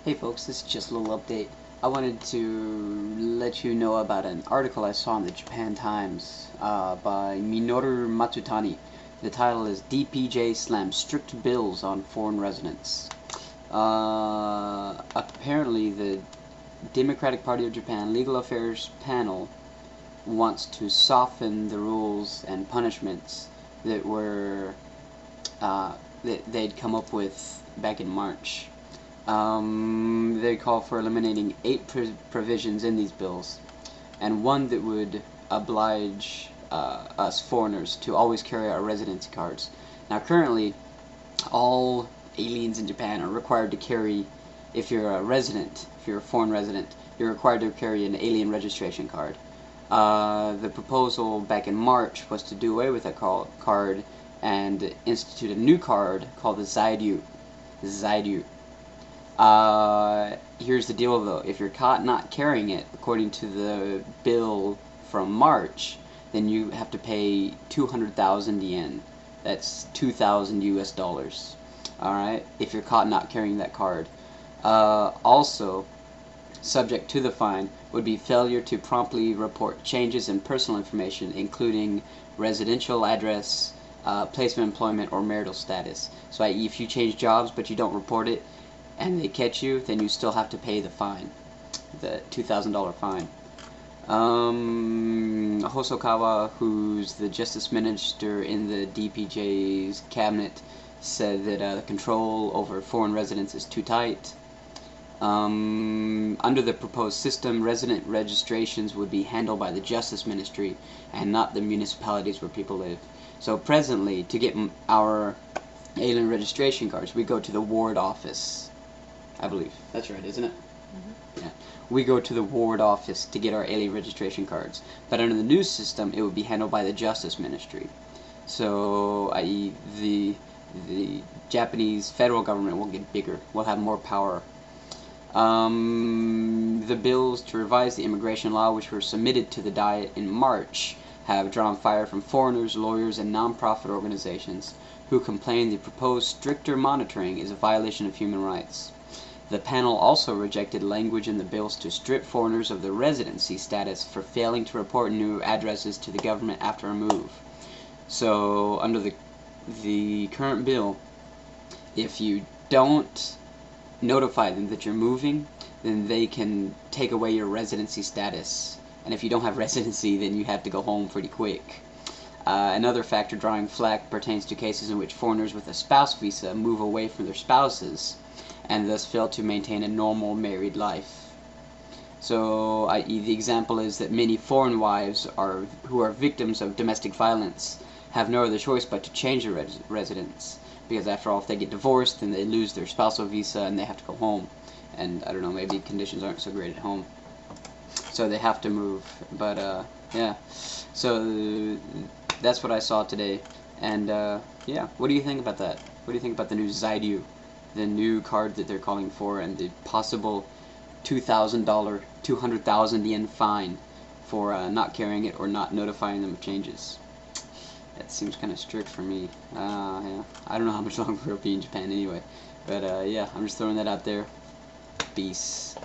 Hey folks, this is just a little update. I wanted to let you know about an article I saw in the Japan Times by MINORU Matsutani. The title is DPJ Slams Strict Bills on Foreign Residents. Apparently the Democratic Party of Japan Legal Affairs panel wants to soften the rules and punishments that were that they'd come up with back in March. They call for eliminating 8 provisions in these bills, and one that would oblige us foreigners to always carry our residency cards. Now currently, all aliens in Japan are required to carry, if you're a resident, if you're a foreign resident, you're required to carry an alien registration card. The proposal back in March was to do away with that card and institute a new card called the Zairyu. Here's the deal though, if you're caught not carrying it, according to the bill from March, then you have to pay 200,000 yen. That's 2,000 US dollars. Alright, if you're caught not carrying that card. Also, subject to the fine would be failure to promptly report changes in personal information, including residential address, place of employment, or marital status. So i.e. if you change jobs but you don't report it, and they catch you, then you still have to pay the fine, the $2,000 fine. Hosokawa, who's the justice minister in the DPJ's cabinet, said that the control over foreign residents is too tight. Under the proposed system, resident registrations would be handled by the justice ministry and not the municipalities where people live. So presently, to get our alien registration cards, we go to the ward office. I believe. That's right, isn't it? Mm-hmm. Yeah. We go to the ward office to get our alien registration cards. But under the new system, it would be handled by the Justice Ministry. So, i.e. the Japanese federal government will get bigger. We'll have more power. The bills to revise the immigration law, which were submitted to the Diet in March, have drawn fire from foreigners, lawyers, and non-profit organizations who complain the proposed stricter monitoring is a violation of human rights. The panel also rejected language in the bills to strip foreigners of their residency status for failing to report new addresses to the government after a move. So, under the current bill, if you don't notify them that you're moving, then they can take away your residency status. And if you don't have residency, then you have to go home pretty quick. Another factor drawing flack pertains to cases in which foreigners with a spouse visa move away from their spouses and thus fail to maintain a normal married life. So, i.e. the example is that many foreign wives who are victims of domestic violence have no other choice but to change their residence, because after all, if they get divorced, then they lose their spousal visa and they have to go home. And I don't know, maybe conditions aren't so great at home, so they have to move. But yeah, so that's what I saw today. And yeah, what do you think about that? What do you think about the new Zairyu, the new card that they're calling for, and the possible $200,000 yen fine for not carrying it or not notifying them of changes? That seems kind of strict for me. Yeah. I don't know how much longer we'll be in Japan anyway. But yeah, I'm just throwing that out there. Peace.